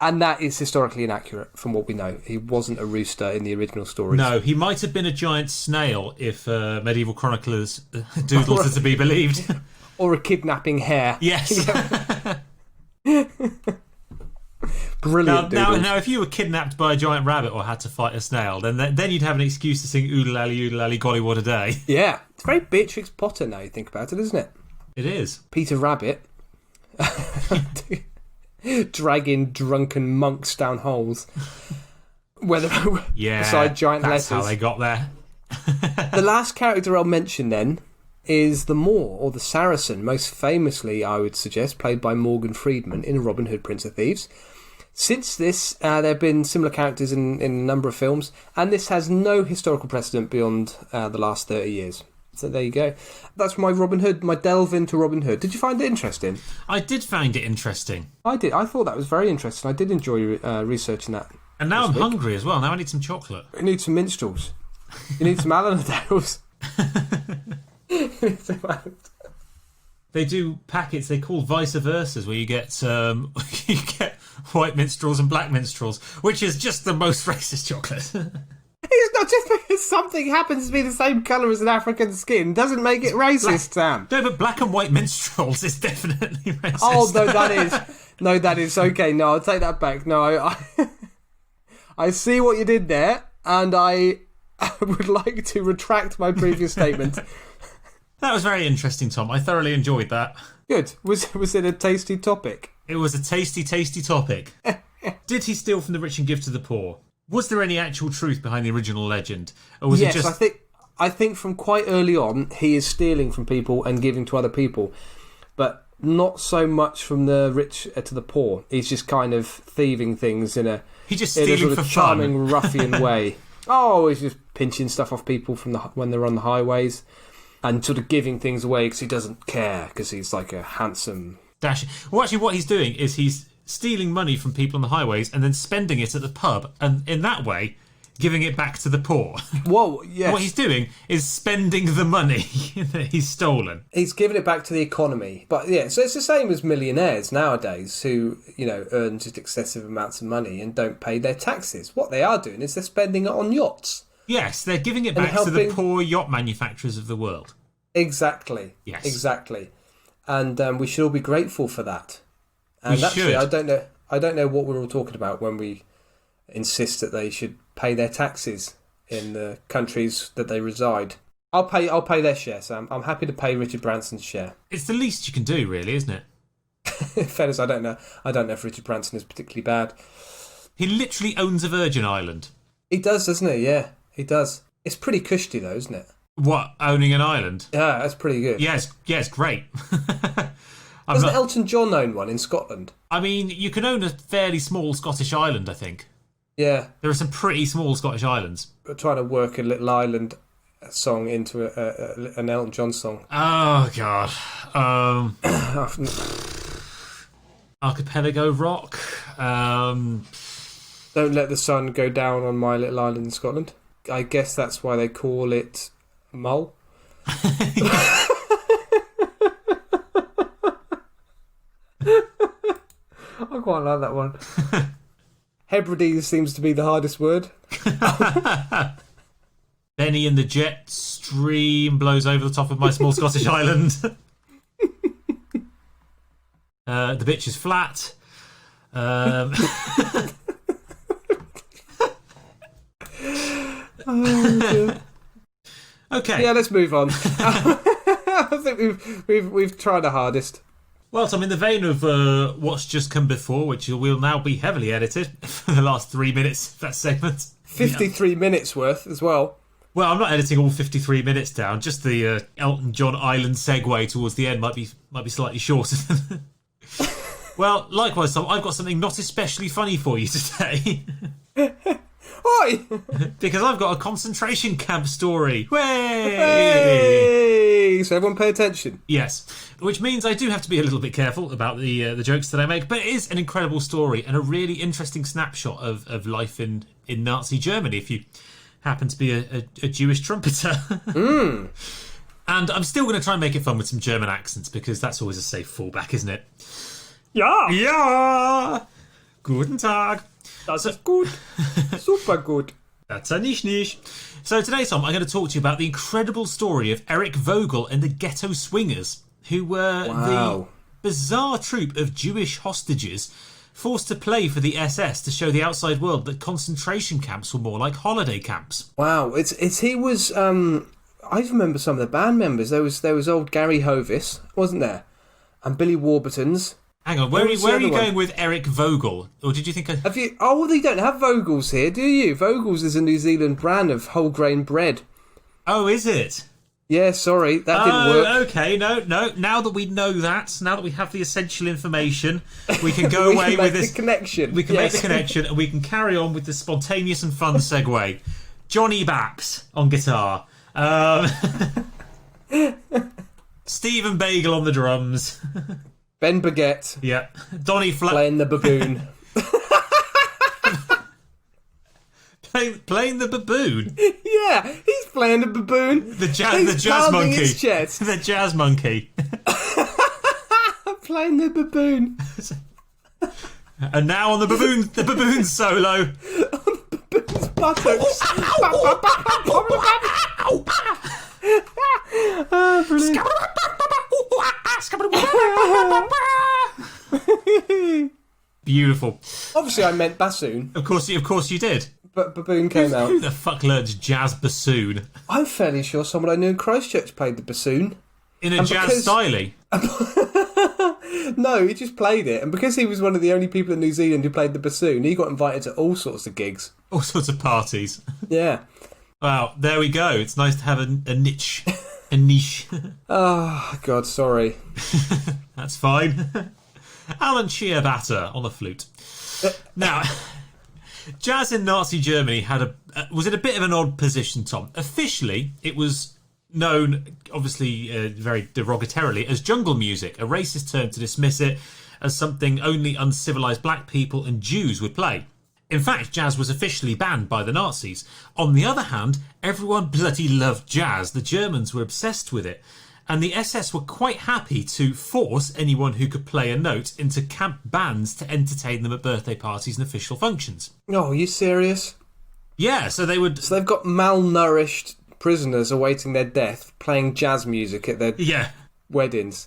And that is historically inaccurate from what we know. He wasn't a rooster in the original stories. No, he might have been a giant snail if medieval chroniclers doodles are to be believed. Or a kidnapping hare. Yes. Brilliant. Now, if you were kidnapped by a giant rabbit or had to fight a snail, then you'd have an excuse to sing oodlally, golly, what a day. Yeah. It's very Beatrix Potter now you think about it, isn't it? It is. Peter Rabbit. Dragging drunken monks down holes. Beside giant that's letters. How they got there. The last character I'll mention then is the Moor, or the Saracen, most famously, I would suggest, played by Morgan Freeman in Robin Hood, Prince of Thieves. Since this, there have been similar characters in a number of films, and this has no historical precedent beyond the last 30 years. So there you go. That's my Robin Hood, my delve into Robin Hood. Did you find it interesting? I did find it interesting. I did. I thought that was very interesting. I did enjoy researching that. And now I'm hungry as well. Now I need some chocolate. You need some minstrels. You need some Alan Adels. They do packets. They call vice versas, where you get white minstrels and black minstrels, which is just the most racist chocolate. It's not just because something happens to be the same colour as an African skin doesn't make it racist, Sam. No, but black and white minstrels is definitely racist. Oh, no, that is okay. No, I'll take that back. No, I see what you did there, and I would like to retract my previous statement. That was very interesting, Tom. I thoroughly enjoyed that. Good. Was it a tasty topic? It was a tasty, tasty topic. Did he steal from the rich and give to the poor? Was there any actual truth behind the original legend? Or was it just... I think from quite early on, he is stealing from people and giving to other people. But not so much from the rich to the poor. He's just kind of thieving things in a... He's just stealing sort of for charming, fun. ruffian way. Oh, he's just pinching stuff off people when they're on the highways. And sort of giving things away because he doesn't care. Because he's like a handsome... Well, actually, what he's doing is he's stealing money from people on the highways and then spending it at the pub, and in that way giving it back to the poor. Whoa, yes. What he's doing is spending the money that he's stolen. He's giving it back to the economy. But yeah, so it's the same as millionaires nowadays who, earn just excessive amounts of money and don't pay their taxes. What they are doing is they're spending it on yachts. Yes, they're giving it back to the poor yacht manufacturers of the world. Exactly. Yes. Exactly. And we should all be grateful for that. And we actually, should. I don't know what we're all talking about when we insist that they should pay their taxes in the countries that they reside. I'll pay their share, Sam. I'm happy to pay Richard Branson's share. It's the least you can do, really, isn't it? In fairness, I don't know if Richard Branson is particularly bad. He literally owns a Virgin Island. He does, doesn't he? Yeah, he does. It's pretty cushy though, isn't it? What, owning an island? Yeah, that's pretty good. Yeah, it's great. Doesn't Elton John own one in Scotland? I mean, you can own a fairly small Scottish island, I think. Yeah. There are some pretty small Scottish islands. We're trying to work a Little Island song into an Elton John song. Oh, God. Archipelago rock. Don't let the sun go down on my little island in Scotland. I guess that's why they call it Mull. I quite like that one. Hebrides seems to be the hardest word. Benny and the jet stream blows over the top of my small Scottish island. The bitch is flat. Okay. Yeah, let's move on. I think we've tried our hardest. Well, Tom, in the vein of what's just come before, which will now be heavily edited for the last 3 minutes of that segment. 53 minutes worth as well. Well, I'm not editing all 53 minutes down. Just the Elton John Island segue towards the end might be slightly shorter. Well, likewise, Tom, I've got something not especially funny for you today. Oi! Because I've got a concentration camp story. Hey! So everyone pay attention. Yes, which means I do have to be a little bit careful about the jokes that I make, but it is an incredible story and a really interesting snapshot of life in Nazi Germany, if you happen to be a Jewish trumpeter. And I'm still going to try and make it fun with some German accents, because that's always a safe fallback, isn't it? Ja! Ja! Guten Tag! Das ist gut. Super gut. That's a niche. So today, Tom, I'm going to talk to you about the incredible story of Eric Vogel and the Ghetto Swingers, who were the bizarre troupe of Jewish hostages forced to play for the SS to show the outside world that concentration camps were more like holiday camps. Wow, he was. I remember some of the band members. There was old Gary Hovis, wasn't there, and Billy Warburton's. Hang on, where are you going with Eric Vogel? Or did you think Have you? Oh, they don't have Vogels here, do you? Vogels is a New Zealand brand of whole grain bread. Oh, is it? Yeah, sorry, that didn't work. Okay, no. Now that we know that, now that we have the essential information, we can go away with this connection. We can make the connection, and we can carry on with the spontaneous and fun segue. Johnny Baps on guitar. Stephen Bagel on the drums. Ben Baguette. Yeah. Donny playing the baboon. Playing the baboon? Yeah, he's playing the baboon. The jazz monkey. His chest. The jazz monkey. Playing the baboon. And now on the baboon solo. On the baboon's buttocks. Oh, brilliant. Beautiful. Obviously, I meant bassoon. Of course you did. But baboon came out. Who the fuck learns jazz bassoon? I'm fairly sure someone I knew in Christchurch played the bassoon. In a jazz style? No, he just played it. And because he was one of the only people in New Zealand who played the bassoon, he got invited to all sorts of gigs. All sorts of parties. Yeah. Wow, there we go. It's nice to have a niche. A niche. Oh, God, sorry. That's fine. Alan Shearbatter on the flute. Now, jazz in Nazi Germany was in a bit of an odd position, Tom. Officially, it was known, obviously very derogatorily, as jungle music, a racist term to dismiss it as something only uncivilised black people and Jews would play. In fact, jazz was officially banned by the Nazis. On the other hand, everyone bloody loved jazz. The Germans were obsessed with it. And the SS were quite happy to force anyone who could play a note into camp bands to entertain them at birthday parties and official functions. Oh, are you serious? Yeah, so they would... So they've got malnourished prisoners awaiting their death playing jazz music at their weddings.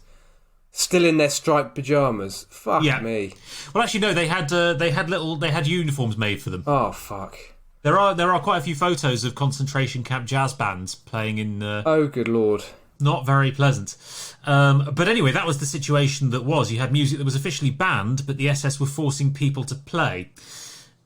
Still in their striped pyjamas. Fuck me. Well, actually, no. They had uniforms made for them. Oh fuck. There are quite a few photos of concentration camp jazz bands playing in. Oh, good lord. Not very pleasant. But anyway, that was the situation that was. You had music that was officially banned, but the SS were forcing people to play.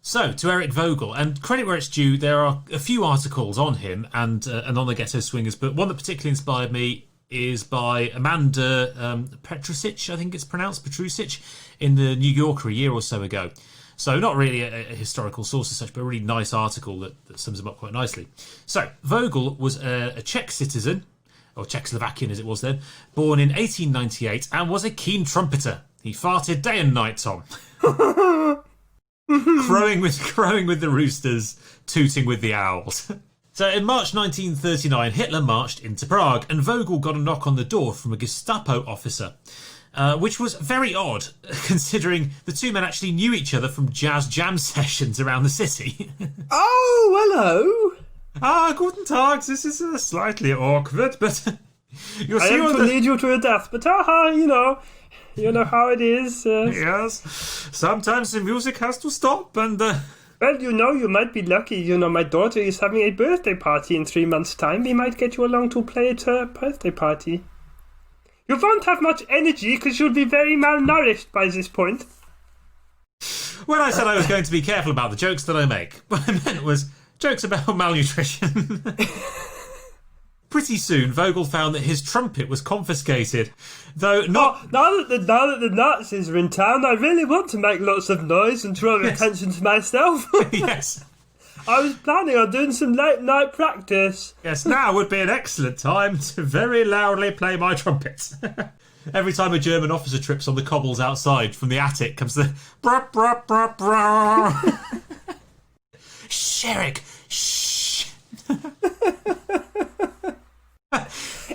So, to Eric Vogel, and credit where it's due, there are a few articles on him and on the Ghetto Swingers, but one that particularly inspired me is by Amanda Petrusic, I think it's pronounced, Petrusic, in the New Yorker a year or so ago. So not really a historical source as such, but a really nice article that sums him up quite nicely. So, Vogel was a Czech citizen, or Czechoslovakian as it was then, born in 1898 and was a keen trumpeter. He farted day and night, Tom. crowing with the roosters, tooting with the owls. So in March 1939, Hitler marched into Prague, and Vogel got a knock on the door from a Gestapo officer, which was very odd, considering the two men actually knew each other from jazz jam sessions around the city. Oh, hello. Guten Tag, this is slightly awkward, but you'll I see have to lead you to a death, but you know how it is. Yes, sometimes the music has to stop, and... Well, you might be lucky. My daughter is having a birthday party in 3 months' time. We might get you along to play at her birthday party. You won't have much energy because you'll be very malnourished by this point. When I said I was going to be careful about the jokes that I make, what I meant was jokes about malnutrition. Pretty soon, Vogel found that his trumpet was confiscated, though not... Now that the Nazis are in town, I really want to make lots of noise and draw attention to myself. Yes. I was planning on doing some late-night practice. Yes, now would be an excellent time to very loudly play my trumpet. Every time a German officer trips on the cobbles outside, from the attic comes the... Brah, brah, brah, brah. Shh, Eric, shh.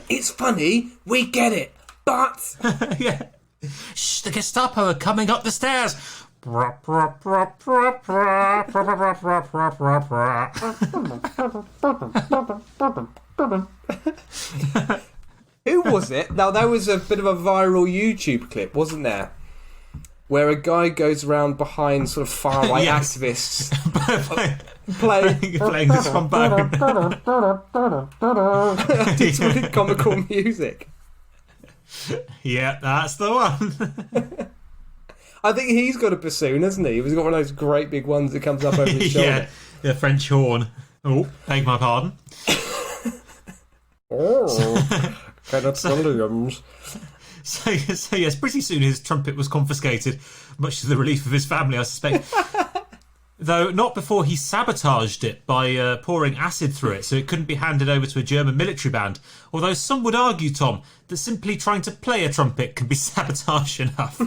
It's funny, we get it, but... Yeah. Shh, the Gestapo are coming up the stairs. Who was it? Now, there was a bit of a viral YouTube clip, wasn't there? Where a guy goes around behind sort of far-right activists playing the trombone. It's really comical music. Yeah, that's the one. I think he's got a bassoon, hasn't he? He's got one of those great big ones that comes up over his shoulder. Yeah, the French horn. Oh, beg my pardon. So yes, pretty soon his trumpet was confiscated, much to the relief of his family, I suspect. Though not before he sabotaged it by pouring acid through it so it couldn't be handed over to a German military band. Although some would argue, Tom, that simply trying to play a trumpet can be sabotage enough.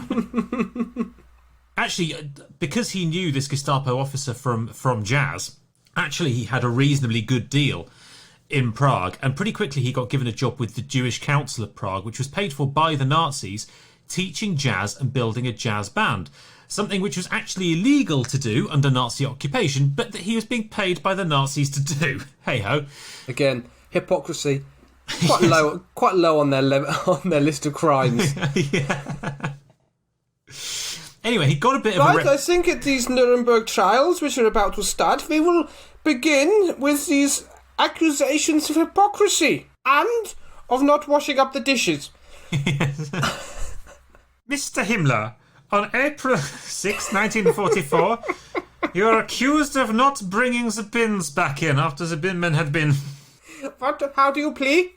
Actually, because he knew this Gestapo officer from jazz, actually he had a reasonably good deal in Prague, and pretty quickly he got given a job with the Jewish Council of Prague, which was paid for by the Nazis, teaching jazz and building a jazz band. Something which was actually illegal to do under Nazi occupation, but that he was being paid by the Nazis to do. Hey-ho. Again, hypocrisy. Quite low on their list of crimes. Yeah. Anyway, he got a bit of Right, I think at these Nuremberg trials, which are about to start, we will begin with these accusations of hypocrisy and of not washing up the dishes. Mr. Himmler, on April 6, 1944, you are accused of not bringing the bins back in after the bin men had been... What? How do you plead?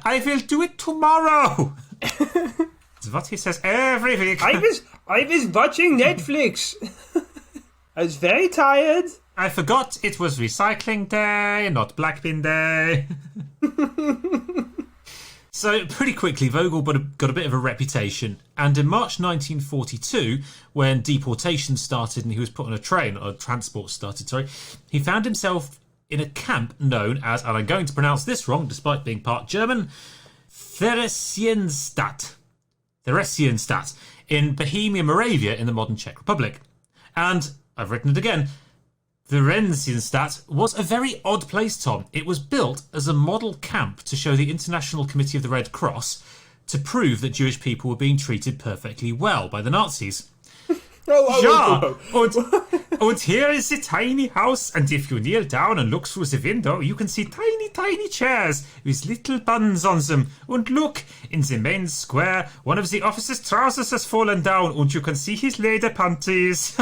I will do it tomorrow. That's what he says every week. I was watching Netflix. I was very tired. I forgot it was recycling day, not black bin day. So pretty quickly, Vogel got a bit of a reputation, and in March 1942, when deportation started and he was put on a train, or transport started, sorry, he found himself in a camp known as, and I'm going to pronounce this wrong despite being part German, Theresienstadt in Bohemia, Moravia in the modern Czech Republic. And I've written it again. Theresienstadt was a very odd place, Tom. It was built as a model camp to show the International Committee of the Red Cross to prove that Jewish people were being treated perfectly well by the Nazis. Ja, and here is the tiny house, and if you kneel down and look through the window, you can see tiny, tiny chairs with little buttons on them. And look, in the main square, one of the officer's trousers has fallen down, and you can see his lady panties.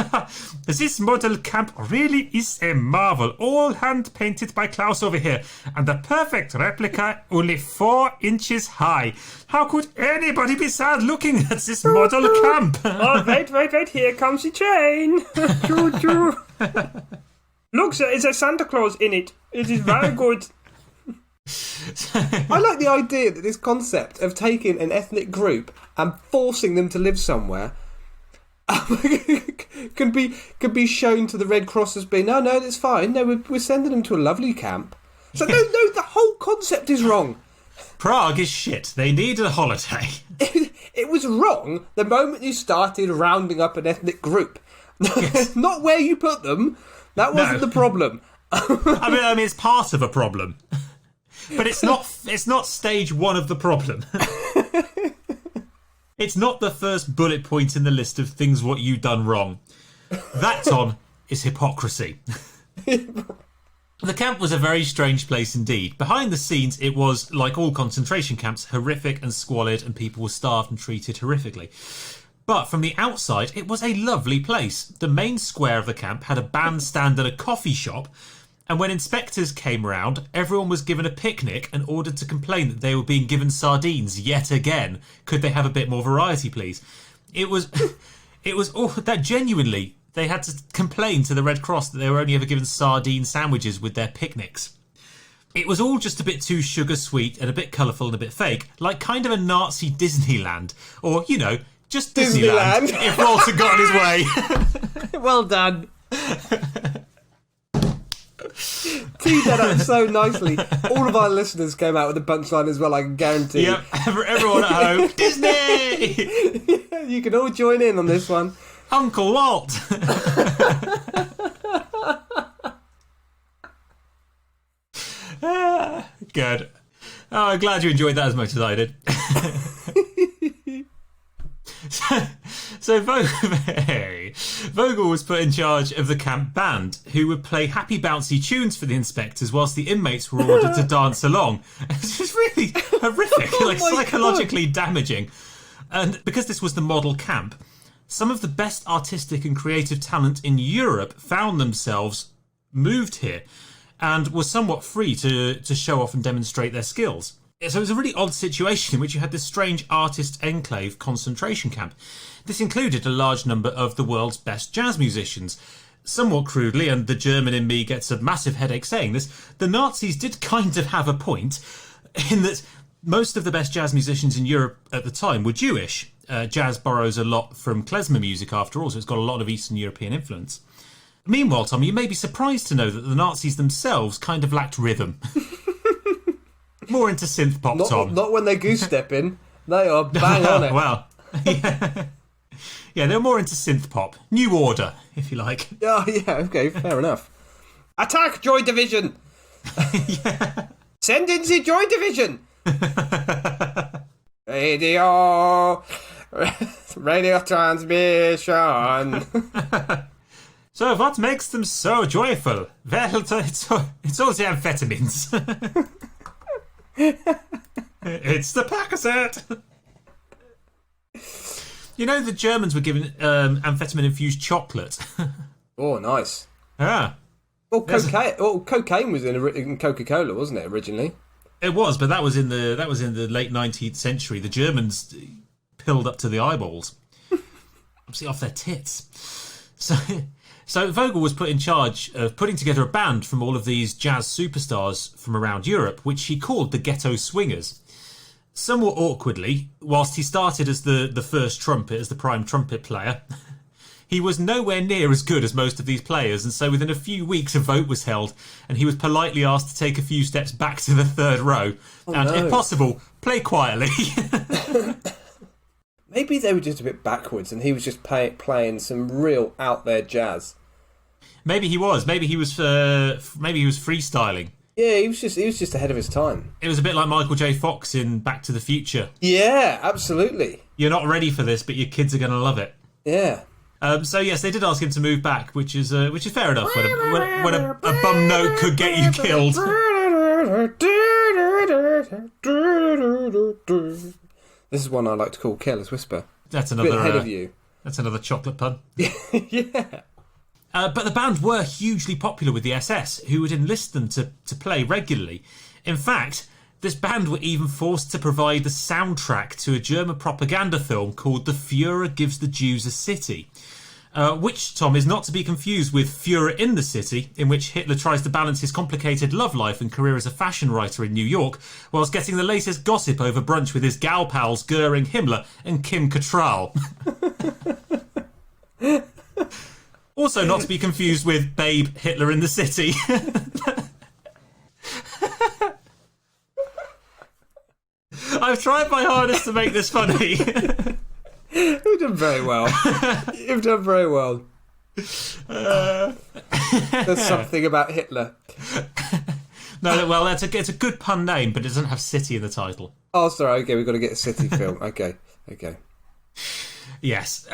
This model camp really is a marvel, all hand-painted by Klaus over here, and a perfect replica, only 4 inches high. How could anybody be sad looking at this model camp? Oh, wait, here comes the train. Choo-choo. Look, there is a Santa Claus in it. It is very good. I like the idea that this concept of taking an ethnic group and forcing them to live somewhere can be shown to the Red Cross as being, no, that's fine. No, we're sending them to a lovely camp. So no, the whole concept is wrong. Prague is shit. They need a holiday. It was wrong the moment you started rounding up an ethnic group. Yes. Not where you put them. That wasn't the problem. I mean, it's part of a problem, but it's not stage 1 of the problem. It's not the first bullet point in the list of things what you've done wrong. That, Tom, is hypocrisy. The camp was a very strange place indeed. Behind the scenes, it was, like all concentration camps, horrific and squalid, and people were starved and treated horrifically. But from the outside, it was a lovely place. The main square of the camp had a bandstand and a coffee shop, and when inspectors came round, everyone was given a picnic and ordered to complain that they were being given sardines yet again. Could they have a bit more variety, please? It was that genuinely... They had to complain to the Red Cross that they were only ever given sardine sandwiches with their picnics. It was all just a bit too sugar sweet and a bit colourful and a bit fake, like kind of a Nazi Disneyland. Or, just Disneyland. If Walter got his way. Well done. Teed that up so nicely. All of our listeners came out with a punchline as well, I can guarantee. Yep, everyone at home. Disney! You can all join in on this one. Uncle Walt. Good. Oh, I'm glad you enjoyed that as much as I did. So Vogel was put in charge of the camp band, who would play happy bouncy tunes for the inspectors whilst the inmates were ordered to dance along. It was really horrific, psychologically damaging. And because this was the model camp, some of the best artistic and creative talent in Europe found themselves moved here and were somewhat free to show off and demonstrate their skills. So it was a really odd situation in which you had this strange artist enclave concentration camp. This included a large number of the world's best jazz musicians. Somewhat crudely, and the German in me gets a massive headache saying this, the Nazis did kind of have a point in that most of the best jazz musicians in Europe at the time were Jewish. Jazz borrows a lot from klezmer music after all, so it's got a lot of Eastern European influence. Meanwhile, Tom, you may be surprised to know that the Nazis themselves kind of lacked rhythm. More into synth pop, Tom. Not when they goose step in. They are bang on it. Well, yeah, they're more into synth pop. New Order, if you like. Oh, yeah, okay, fair enough. Attack Joy Division! Yeah. Send in the Joy Division! Radio transmission. So what makes them so joyful? Well, it's all the amphetamines. It's the Percocet. The Germans were given amphetamine-infused chocolate. Oh, nice. Ah. Well, cocaine was in Coca-Cola, wasn't it, originally? It was, but that was in the late 19th century. The Germans pilled up to the eyeballs, obviously off their tits. So Vogel was put in charge of putting together a band from all of these jazz superstars from around Europe, which he called the Ghetto Swingers. Somewhat awkwardly, whilst he started as the first trumpet, as the prime trumpet player, he was nowhere near as good as most of these players, and so within a few weeks a vote was held, and he was politely asked to take a few steps back to the third row, if possible, play quietly. Maybe they were just a bit backwards, and he was just playing some real out there jazz. Maybe he was. Maybe he was freestyling. Yeah, he was just ahead of his time. It was a bit like Michael J. Fox in Back to the Future. Yeah, absolutely. You're not ready for this, but your kids are going to love it. Yeah. So yes, they did ask him to move back, which is fair enough when a bum note could get you killed. This is one I like to call Careless Whisper. That's another bit ahead of you. That's another chocolate pun. Yeah. But the band were hugely popular with the SS, who would enlist them to play regularly. In fact, this band were even forced to provide the soundtrack to a German propaganda film called The Führer Gives the Jews a City, which, Tom, is not to be confused with Führer in the City, in which Hitler tries to balance his complicated love life and career as a fashion writer in New York, whilst getting the latest gossip over brunch with his gal pals Goering, Himmler and Kim Cattrall. Also not to be confused with Babe, Hitler in the City. I've tried my hardest to make this funny. You've done very well. You've done very well. There's something about Hitler. No, well, it's a good pun name, but it doesn't have city in the title. Oh, sorry. Okay, we've got to get a city film. Okay. Yes.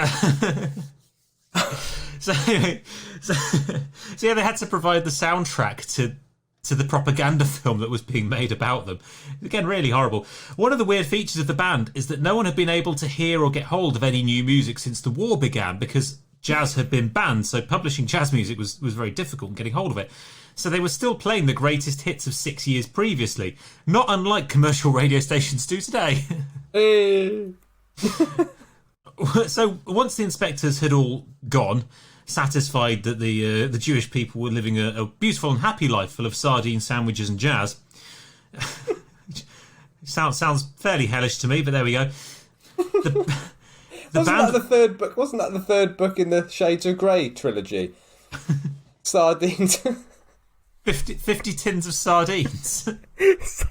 So yeah, they had to provide the soundtrack to the propaganda film that was being made about them. Again, really horrible. One of the weird features of the band is that no one had been able to hear or get hold of any new music since the war began, because jazz had been banned, so publishing jazz music was very difficult in getting hold of it. So they were still playing the greatest hits of 6 years previously, not unlike commercial radio stations do today. So once the inspectors had all gone, satisfied that the Jewish people were living a beautiful and happy life full of sardine sandwiches and jazz. sounds fairly hellish to me, but there we go. That the third book? Wasn't that the third book in the Shades of Grey trilogy? Sardines. 50 tins of sardines.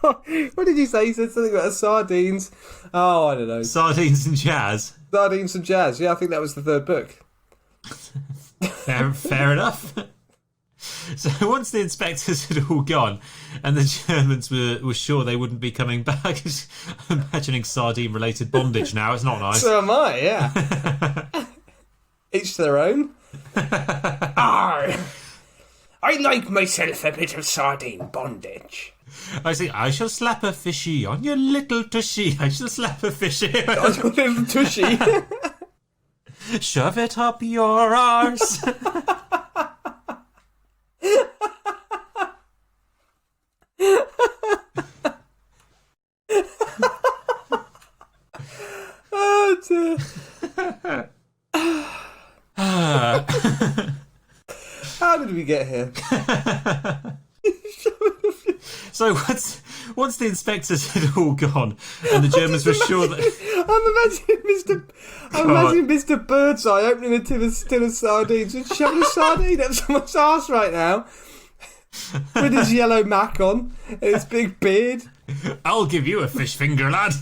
What did you say? You said something about sardines. Oh, I don't know. Sardines and jazz. Sardines and jazz. Yeah, I think that was the third book. Fair enough. So once the inspectors had all gone and the Germans were sure they wouldn't be coming back, I'm imagining sardine-related bondage now. It's not nice. So am I, yeah. Each their own. Arr! I like myself a bit of sardine bondage. I say, I shall slap a fishy on your little tushy. I shall slap a fishy on your little tushy. Shove it up your arse. Oh dear. How did we get here? So once the inspectors had all gone and the Germans were sure that... I'm imagining Mr. Birdseye opening a tin of sardines and shoving a sardine up someone's arse right now with his yellow mac on and his big beard. I'll give you a fish finger, lad.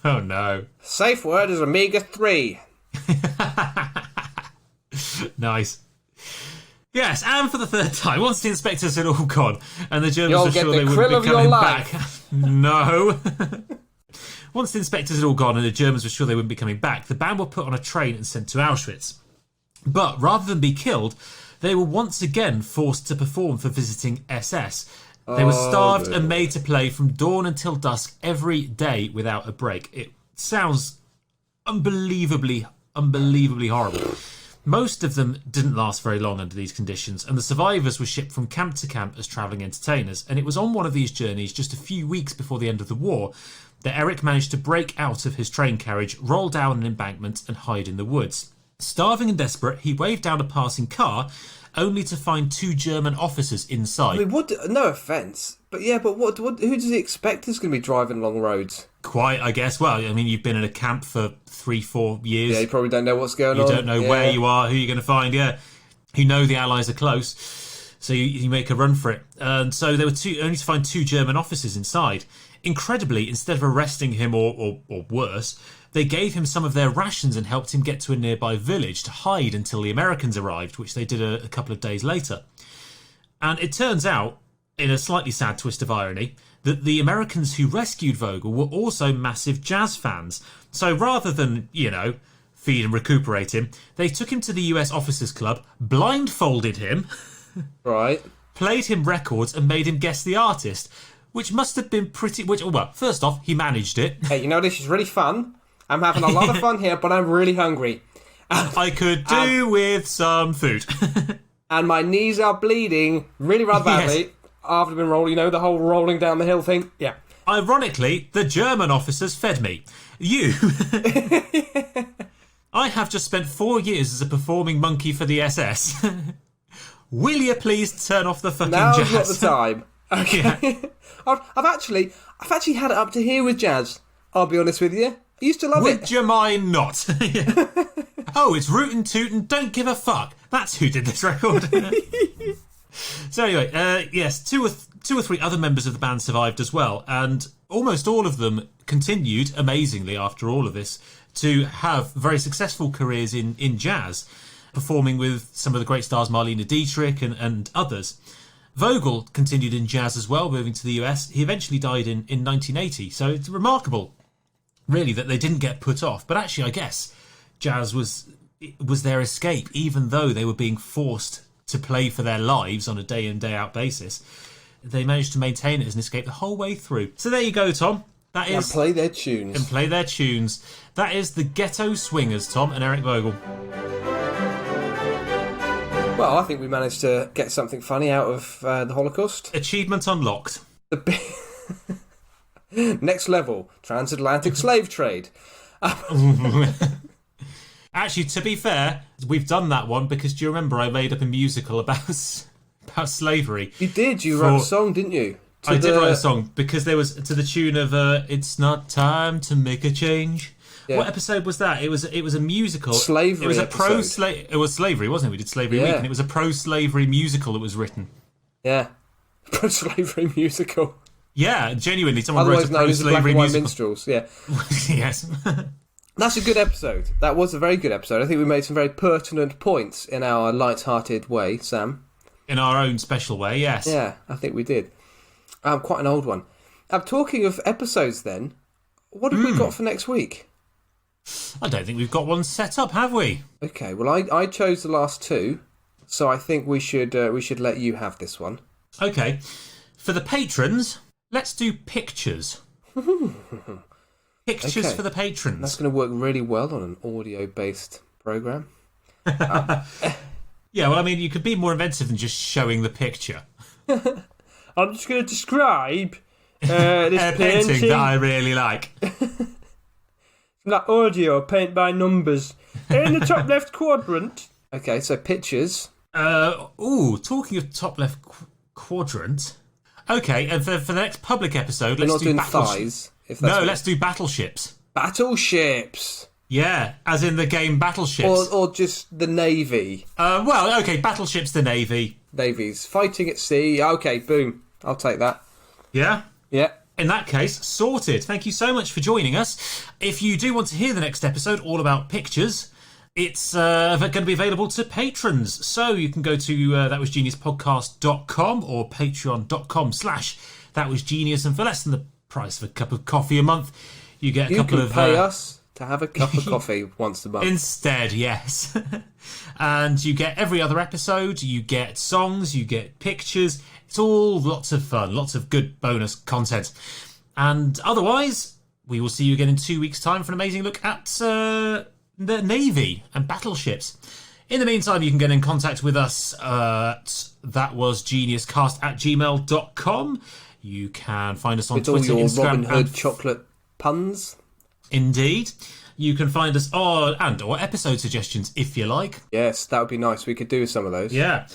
Oh no. Safe word is omega-3. Nice. Yes, and for the third time, once the inspectors had all gone and the Germans were sure they wouldn't be coming back. No. Once the inspectors had all gone and the Germans were sure they wouldn't be coming back, the band were put on a train and sent to Auschwitz. But rather than be killed, they were once again forced to perform for visiting SS. They were starved and made to play from dawn until dusk every day without a break. It sounds unbelievably horrible. Most of them didn't last very long under these conditions, and the survivors were shipped from camp to camp as travelling entertainers. And it was on one of these journeys, just a few weeks before the end of the war, that Eric managed to break out of his train carriage, roll down an embankment and hide in the woods. Starving and desperate, he waved down a passing car, only to find 2 German officers inside. I mean, no offence, but what? Who does he expect is going to be driving along roads? Quite, I guess. Well, I mean, you've been in a camp for 3-4 years. Yeah, you probably don't know what's going on. You don't know where you are, who you're going to find. Yeah, you know the Allies are close, so you make a run for it. And so there were only to find 2 German officers inside. Incredibly, instead of arresting him or worse, they gave him some of their rations and helped him get to a nearby village to hide until the Americans arrived, which they did a couple of days later. And it turns out in a slightly sad twist of irony, that the Americans who rescued Vogel were also massive jazz fans. So rather than, feed and recuperate him, they took him to the US Officers Club, blindfolded him, Right. played him records and made him guess the artist, which must have been well, first off, he managed it. Hey, this is really fun. I'm having a lot of fun here, but I'm really hungry. I could do with some food. And my knees are bleeding really rather badly. Yes. After I've been rolling, the whole rolling down the hill thing. Yeah. Ironically, the German officers fed me. You. I have just spent 4 years as a performing monkey for the SS. Will you please turn off the fucking Now's jazz? not the time. Okay. Yeah. I've actually had it up to here with jazz. I'll be honest with you. I used to love Would it. you mind not? Yeah. Oh, it's Rootin' Tootin' Don't Give a Fuck. That's who did this record. So anyway, yes, two or three other members of the band survived as well, and almost all of them continued, amazingly, after all of this, to have very successful careers in jazz, performing with some of the great stars, Marlene Dietrich and others. Vogel continued in jazz as well, moving to the US. He eventually died in 1980, so it's remarkable, really, that they didn't get put off. But actually, I guess jazz was their escape, even though they were being forced to play for their lives on a day in, day out basis. They managed to maintain it as an escape the whole way through. So there you go, Tom. That is... And play their tunes. And play their tunes. That is the Ghetto Swingers, Tom, and Eric Vogel. Well, I think we managed to get something funny out of the Holocaust. Achievement unlocked. Next level, transatlantic slave trade. Actually, to be fair, we've done that one because do you remember I made up a musical about slavery? You did. You wrote a song, didn't you? I did write a song because there was to the tune of "It's Not Time to Make a Change." Yeah. What episode was that? It was a musical. Slavery. It was a episode. It was slavery, wasn't it? We did Slavery Week, and it was a pro-slavery musical that was written. Yeah, pro-slavery musical. Yeah, genuinely, someone Otherwise wrote a pro-slavery known as musical. Minstrels. Yeah. Yes. That's a good episode. That was a very good episode. I think we made some very pertinent points in our light-hearted way, Sam. In our own special way, yes. Yeah, I think we did. Quite an old one. Talking of episodes then, what have we got for next week? I don't think we've got one set up, have we? Okay, well I chose the last two, so I think we should let you have this one. Okay. For the patrons, let's do pictures. Pictures for the patrons. That's going to work really well on an audio-based program. Yeah, well, I mean, you could be more inventive than just showing the picture. I'm just going to describe this a painting that I really like. That audio, paint by numbers. In the top left quadrant. Okay, so pictures. Talking of top left quadrant. Okay, and for the next public episode, let's do thighs. Let's do battleships. Battleships. Yeah, as in the game Battleships. Or just the Navy. Battleships, the Navy. Navies. Fighting at sea. Okay, boom. I'll take that. Yeah? Yeah. In that case, sorted. Thank you so much for joining us. If you do want to hear the next episode all about pictures, it's going to be available to patrons. So you can go to thatwasgeniuspodcast.com or patreon.com/thatwasgenius, and for less than the price of a cup of coffee a month, you get a couple of... You can pay us to have a cup of coffee once a month. Instead, yes. And you get every other episode, you get songs, you get pictures. It's all lots of fun, lots of good bonus content. And otherwise, we will see you again in 2 weeks' time for an amazing look at the Navy and battleships. In the meantime, you can get in contact with us at thatwasgeniuscast@gmail.com. You can find us on with Twitter, all your Instagram, Robin Hood chocolate puns. Indeed. You can find us or episode suggestions if you like. Yes, that would be nice. We could do some of those. Yeah.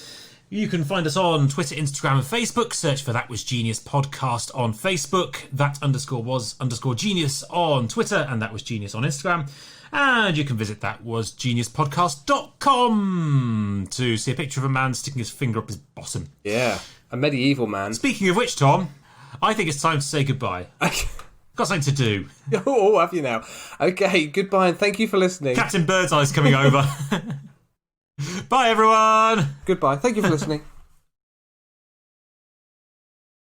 You can find us on Twitter, Instagram and Facebook. Search for That Was Genius Podcast on Facebook. That_was_genius on Twitter, and That Was Genius on Instagram. And you can visit thatwasgeniuspodcast.com to see a picture of a man sticking his finger up his bottom. Yeah, a medieval man. Speaking of which, Tom, I think it's time to say goodbye. Got something to do. Oh, have you now? Okay, goodbye and thank you for listening. Captain Birdseye's coming over. Bye, everyone. Goodbye. Thank you for listening.